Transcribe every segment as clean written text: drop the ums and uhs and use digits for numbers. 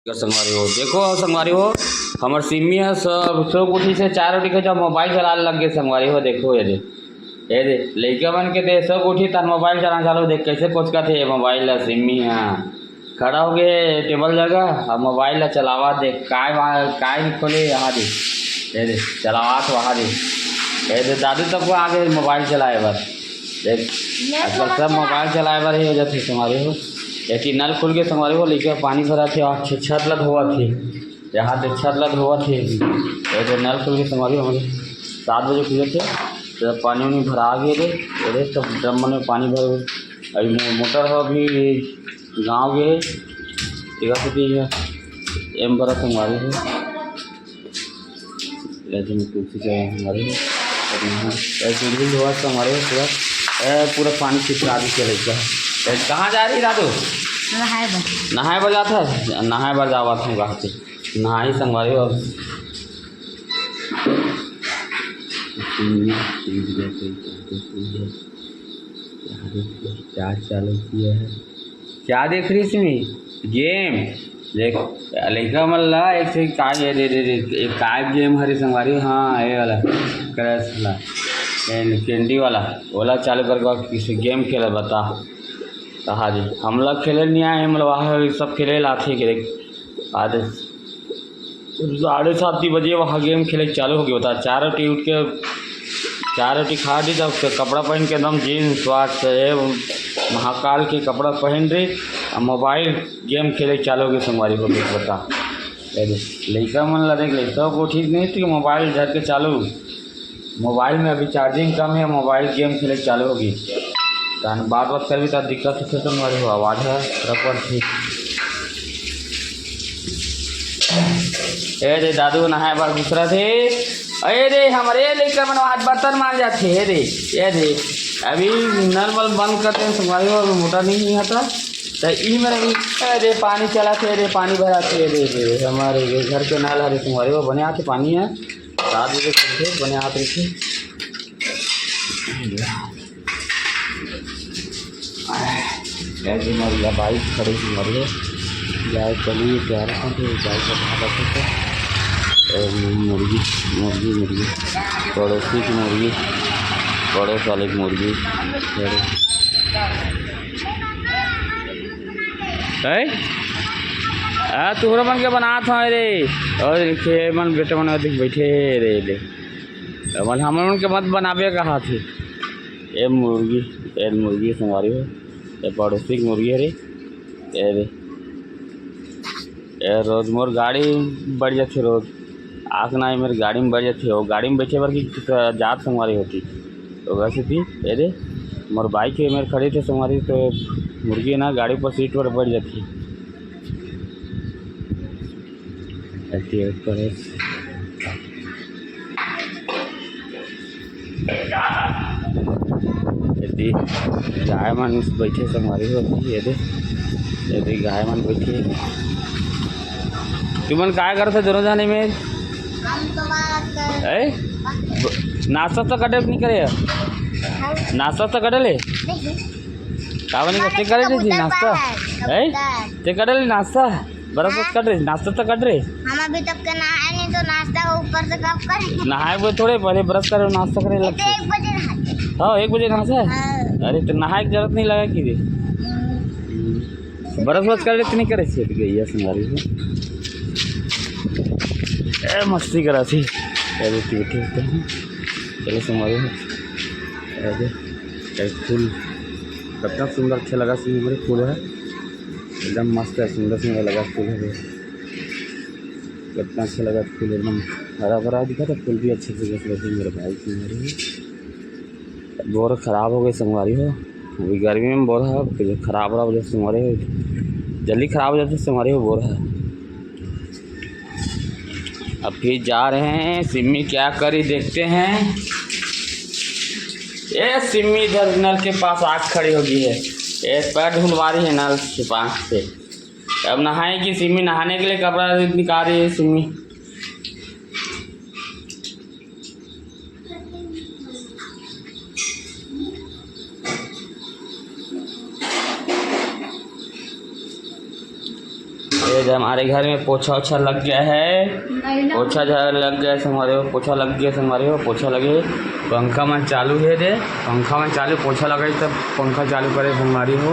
संगवारी हो देखो संगवारी हो हमार सिमी है सब उठी से 4 उठी के जब मोबाइल चलाने लग गए संगवारी हो देखो ये दे लड़का बन के दे सब उठी तार मोबाइल चलाना चालू देख कैसे कोचका थे ये मोबाइल ला सिमी है खड़ा हो गए टेबल जगह अब मोबाइल ला चलावा दे काय खोले यहाँ दे ये दे चलावा तो वहाँ दे ये दे दादू तक को आगे मोबाइल चलाए बस देख अच्छा सब मोबाइल चलाए बार ही वजह से तुम्हारी हो एक नल खुल के संगवारी हो लेके पानी भरा थे और छत लद हुआ थी यहाँ पे छत लद हुआ थे तो नल खुल के संगवारी हमारे 7 बजे खुले थे तो पानी उनी भरा गए थे सब ड्रम में पानी भर अभी मोटर हो अभी गाँव गए एम बरा संगवारी हो तुलसी से हमारे हुआ संगवारी हो पूरा पानी छिटका दी चलेगा। कहाँ जा रही दादू? नहाए बार जाता है नहाए बार जावा था गाँव से नहाई संगवारी हो क्या चालू किया है क्या देख रही इसमें गेम देख लड़का मल्ला एक से काय दे एक काय गेम हरी संगवारी हाँ ये वाला क्रैश वाला कैंडी वाला ओला चालू कर किसी गेम खेला बता कहा जी हम लोग खेले नहीं आए मतलब वहाँ सब खेले लाते के आधे 7:30 बजे वहाँ गेम खेले चालू हो गया होता 4 रोटी उठ के 4 रोटी खा दी तब कपड़ा पहन के एकदम जीन्स स्वाद महाकाल के कपड़ा पहन रही मोबाइल गेम खेले चालू हो गए संगवारी को बता लड़का मन ला देख ले सब को ठीक नहीं थी मोबाइल झट के चालू मोबाइल में अभी चार्जिंग कम है मोबाइल गेम खेले चालू होगी बात कर भी तब दिक्कत है खत्म वाली हो आवाज़ है रखवर थी ए रे दादू नहाए बार दूसरा थे अरे रे हमारे लेकर मन हाथ बर्तन मान जाते है रे ये रे अभी नल वल बंद करते हैं तुम्हारी और मोटर नहीं आता तो ई मेरा भी अरे पानी चला थे रे पानी भरा थे रे हमारे घर के नल हरे तुम्हारे वो बने आते पानी है 7 बजे खुलते बने हाथ रखे ऐसे मरिया बाइक खड़ी थी मरिए जाए चलिए प्यार थे जाए सब खाते थे मुर्गी मुर्गी मुर्गी पड़ोसी की मुर्गी पड़ोस वाले की मुर्गी तुहरा मन के बना था रे और लिखे मन बेटे मन अधिक बैठे रे ले मन हम मन के मत बनावे कहा थे ये मुर्गी संगवारी हो ये पड़ोसी की मुर्गी है रे ये रोज मोर गाड़ी बढ़ जाती रोज आँख ना मेरी गाड़ी में बढ़ जाती है वो गाड़ी में बैठे बार की जात संगवारी होती तो वैसे थी रे मोर बाइक है मेरे खड़े थे संगवारी तो मुर्गी ना गाड़ी पर सीट पर बढ़ जाती गाय मन बैठे संगवारी होती ये गाय मन बैठे तुमन काय करते दोनों जाने में नाश्ता तो कटे नहीं करे नाश्ता तो कटे ले का बनी करते करे थी नाश्ता ते कटे ले नाश्ता बरस कट रहे नाश्ता तो कट रहे हम अभी तक के नहाए नहीं तो नाश्ता ऊपर से कब करें नहाए वो थोड़े पहले ब्रश करे नाश्ता करे तो 1 बजे नहाते हाँ 1 बजे नहाता है अरे तो नहाए की जरूरत नहीं लगा कि रे बरस कर लेते नहीं करे छेट गई है संगारी को मस्ती करा थी बैठे होते हैं चलो संगारी फूल कितना सुंदर अच्छा लगा मेरे फूल है एकदम मस्त है सुंदर सुंदर लगा फूल है कितना अच्छा लगा फूल एकदम हरा भरा दिखा था फूल भी अच्छे से लगे मेरे भाई की मेरी बोर ख़राब हो गई संगवारी हो अभी गर्मी में बोर है ख़राब हो रहा वजह संगवारी हो जल्दी ख़राब हो जाती संगवारी हो बोर है अब फिर जा रहे हैं सिम्मी क्या करी देखते हैं ये सिम्मी इधर नल के पास आग खड़ी हो गई है ये पैर ढूंढवा रही है नल के पास से अब नहाएगी सिम्मी नहाने के लिए कपड़ा निकाल रही है सिम्मी ये हमारे घर में पोछा ओछा लग गया है, पोछा लग गया हमारे हो, पोछा लग गया हमारे हो, पोछा लगे, पंखा मन चालू है रे, पंखा मन चालू, पोछा लगा तब पंखा चालू करे हमारी हो।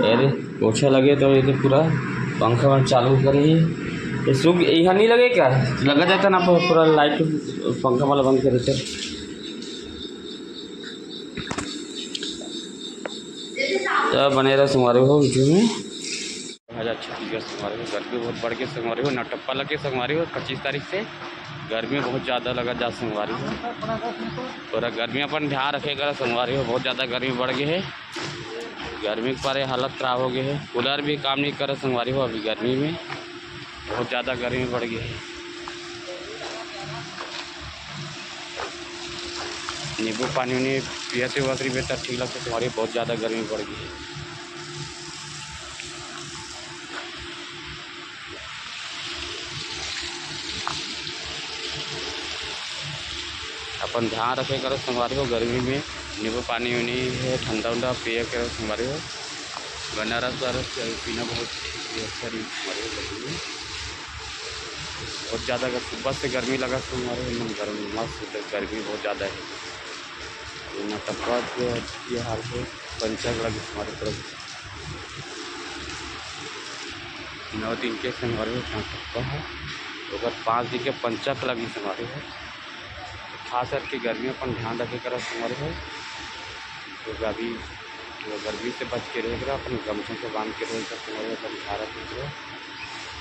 अरे पोछा लगे तो ये तो पूरा पंखा मन चालू करे, ये सुख यहाँ नहीं लगे क्या, लगा जाता ना पूरा लाइट पंखा वाला बंद करे थे। तो बने रहे संगवारी हो वीडियो में। आज अच्छा चीज़ संगवारी हो, गर्मी बहुत बढ़ के संगवारी हो, नटप्पा लगे संगवारी हो 25 तारीख से गर्मी बहुत ज़्यादा लगा जा संगवारी हो। पूरा गर्मी अपन ध्यान रखेगा संगवारी हो, बहुत ज़्यादा गर्मी बढ़ गई है, गर्मी के पारे हालत ख़राब हो गई है, कूलर भी काम नहीं कर रहा संगवारी हो, अभी गर्मी में बहुत ज़्यादा गर्मी बढ़ गई है। नींबू पानी उनी पिया से वसरी में तब ठीक लगता है संगवारी, बहुत ज़्यादा गर्मी बढ़ गई है। अपन ध्यान रखे करो संगवारी हो, गर्मी में नींबू पानी उनी है ठंडा उंडा पिए करो संगवारी हो, गन्ना रस पीना बहुत अच्छा संगवारी हो। गर्मी में बहुत ज़्यादा सुबह से गर्मी लगा संगवारी हो, गर्मी मस्त गर्मी बहुत ज़्यादा है। नटप्पा ये हाल है, पंचक लगी हमारे तरफ 9 दिन के संगवारी हो नटप्पा है, अगर 5 दिन के पंचक लगी संगवारी हो। खास करके गर्मी अपन ध्यान रखे कर संगवारी हो, तो अभी गर्मी से बच के रहेगा, अपन गमछों से बांध के रहेगा संगवारी हो, अपन ध्यान रखेगा।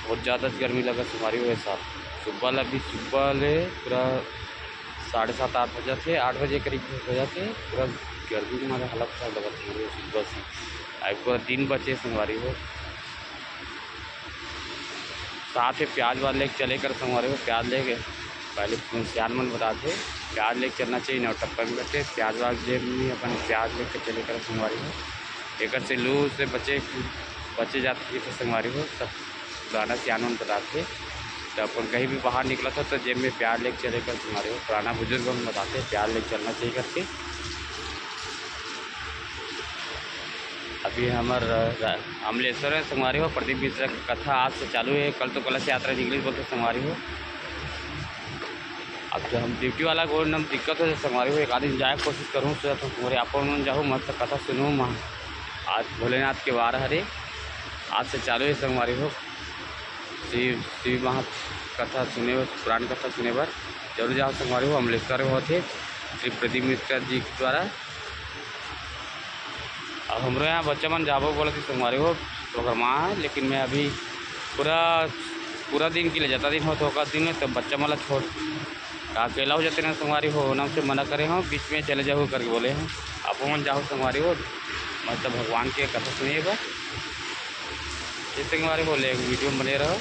बहुत ज़्यादा गर्मी लगा संगवारी हो ऐसा, सुबह अभी सुबह ले पूरा 7:30 8 बजे थे, 8 बजे करीब बजा थे, पूरा गर्मी में हमारा हालत ख़राब लगा संगवारी हो सुबह से, आज पूरा दिन बचे संगवारी हो। साथ ही प्याज वाले लेके चले कर संगवारी हो, प्याज ले गए पहले सियान मन बताते प्याज लेके चलना चाहिए, नटप्पा में बैठे प्याज वाज जेब में अपन प्याज लेकर चले कर संगवारी हो, एक से लू से बचे जाते थे संगवारी हो। सब पुराना सियान मन बताते, तो अपन कहीं भी बाहर निकला था तो जेब में प्याज लेके चले कर संगवारी हो, पुराना बुजुर्ग हम बताते प्याज लेके चलना चाहिए करके। अभी हमारे अमलेश्वर में संगवारी हो, प्रदीप मिश्रा की कथा आज से चालू है, कल तो कलश यात्रा निकली बोलते संगवारी हो। अब जो हम ड्यूटी वाला को नम दिक्कत हो संगवारी हो, एक आध दिन जाए कोशिश करूँ तो मोरे अपन जाऊँ मस्त कथा सुनूँ। आज भोलेनाथ के वार हरे आज से चालू है संगवारी हो, शिव महा कथा सुने पुरानी कथा सुने पर जरूर जाओ संगवारी हो। अमलेश्वर होते श्री प्रदीप मिश्रा जी द्वारा। अब हमारे यहाँ बच्चा मन जाबो बोला थी संगवारी हो प्रोग्राम है, लेकिन मैं अभी पूरा दिन के लिए जाता दिन हो तो दिन में तो बच्चा मला छोड़ अकेला हो जाते ना संगवारी हो, नाम से मना करे हो, बीच में चले जाओ करके बोले हैं। आप मन जाओ संगवारी हो, मतलब भगवान के कथा सुनिएगा, इस संगवारी हो ले वीडियो में बने रहो।